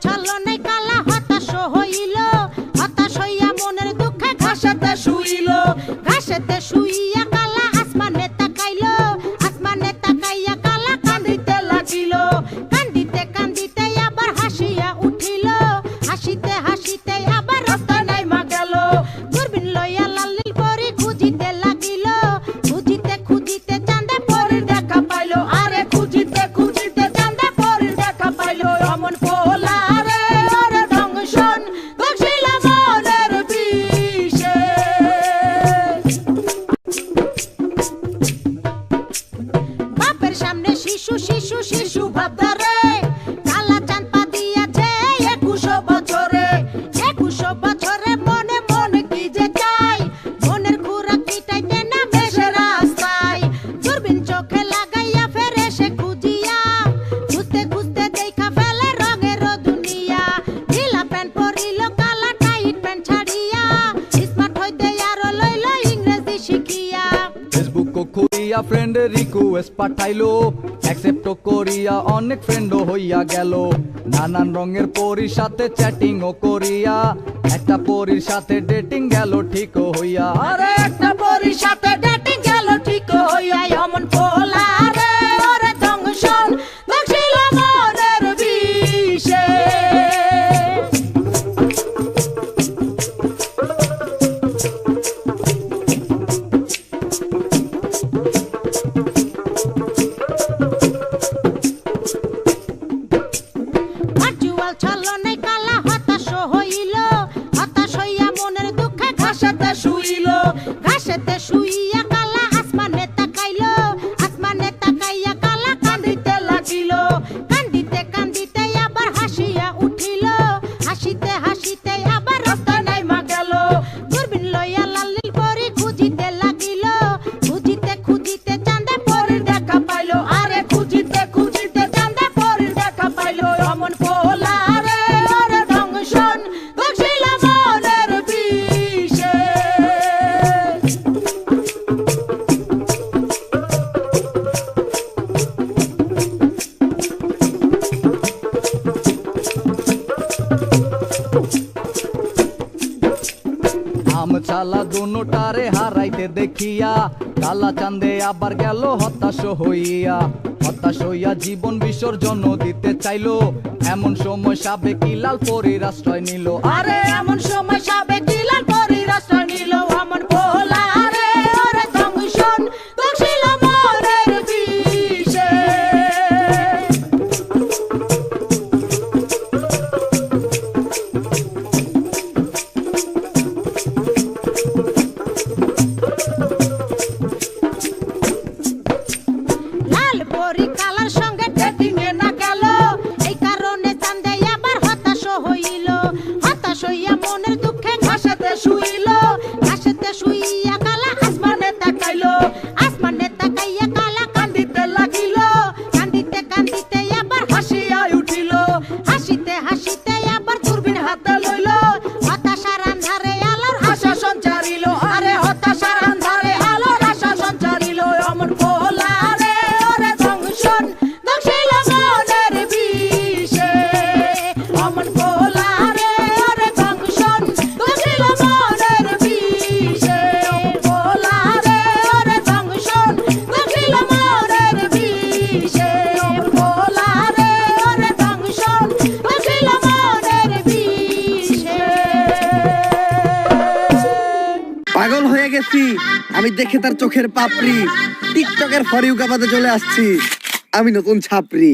ছলনায় কালা হতাশ হইল, হতাশ হইয়া মনের দুঃখে ঘাসেতে শুইল, ঘাসেতে শুইয়া কালা আসমানে তাকাইল, আসমানে তাকাইয়া কালা কান্দিতে লাগিল, কান্দিতে কান্দিতে আবার হাসিয়া উঠিল, হাসিতে হাসিতে আবার রাস্তায় নাইমা গেল, দূরবীন লইয়া লাল নীল পরি খুঁজিতে লাগিল, খুঁজিতে খুঁজিতে চাঁদে পরির দেখা পাইল, আরে খুঁজিতে খুঁজিতে চাঁদে পরির দেখা পাইল, অমন পোলা রে ওরে দংশন বসিল মনের বিষে। বাপের সামনে শিশু শিশু শিশু ভাবদারে, কালা চাঁদ পা দিয়াছে 21 বছরে, 21 বছরে মনে মনে কি যে চাই, মনের খুরাক মিটাইতে না বেশে রাস্তায়, দূরবীন চোখে লাগাইয়া ফেরে সে খুঁজিয়া, খুঁজতে খুঁজতে দেখা ফেলে রঙের দুনিয়া, ঢিলা প্যান্ট পরিল কালা টাইট প্যান্ট ছাড়িয়া, স্মার্ট হইতে আরো লইল ইংরেজি শিখিয়া। ফেসবুক করিয়া ফ্রেন্ড রিকোয়েস্ট পাঠাইলো, অ্যাকসেপ্ট করিয়া অনেক ফ্রেন্ডও হইয়া গেল, নানান রঙের পরীর সাথে চ্যাটিং ও করিয়া, একটা পরীর সাথে ডেটিং গেল ঠিক হইয়া, আরে একটা পরীর সাথে ডেটিং গেল ঠিক হইয়া, অমন পোলা রে ওরে দংশন বসিল মনের বিষে। ভার্চুয়াল ছলনায় কালা হতাশ হইল, হতাশ হইয়া মনের দুঃখে ঘাসেতে শুইল, ঘাসেতে শুইয়া কালা আসমানে তাকাইল, আসমানে তাকাইয়া কালা কান্দিতে লাগিল, কান্দিতে কান্দিতে আবার হাসিয়া উঠিল, হাসিতে হাসিতে আবার রাস্তায় নাইমা গেল, দূরবীন লইয়া লাল নীল পরি খুঁজিতে লাগিল, খুঁজিতে খুঁজিতে চাঁদে পরির দেখা পাইল, আরে খুঁজিতে খুঁজিতে চাঁদে পরির দেখা পাইল, অমন পোলা রে ওরে দংশন বসিল মনের বিষে। আম চালা দুটারে হারাইতে দেখিয়া, কালা চাঁদে আবার গেল হতাশ হইয়া, হতাশ হইয়া জীবন বিসর্জন দিতে চাইলো, এমন সময় সাবেকি লাল পরীর আশ্রয় নিল, আরে এমন সময় সাবেকি লাল পরীর আশ্রয় নিল, অমন পোলা রে ওরে দংশন বসিল মনের বিষে। লাল পরী কালার সঙ্গে ডেটিং এ না গেল, এই কারণে চাঁদে আবার হতাশ হইল, হতাশ হইয়া মনের দুঃখে ঘাসেতে শুইল, ঘাসেতে শুইয়া কালা আসমানে তাকাইল, আসমানে তাকাইয়া কালা কান্দিতে লাগিল, কান্দিতে কান্দিতে আবার হাসিয়া উঠিল, হাসিতে হাসিতে আবার দূরবীন হাতে লইল, হতাশার আন্ধারে আলোর আশা সঞ্চারিল, আরে হতাশার আন্ধারে আলোর আশা সঞ্চারিল, অমন পোলা রে ওরে দংশন বসিল মনের বিষে, অমন পোলা রে ওরে দংশন বসিল মনের বিষে, পোলা রে ওরে দংশন বসিল মনের বিষে, পোলা রে ওরে দংশন বসিল মনের বিষে। পাগল হয়ে গেছি আমি দেখে তার চোখের পাপড়ি, টিকটকের ফর ইউ কাপাতে চলে আসছি আমি নতুন ছাপরি।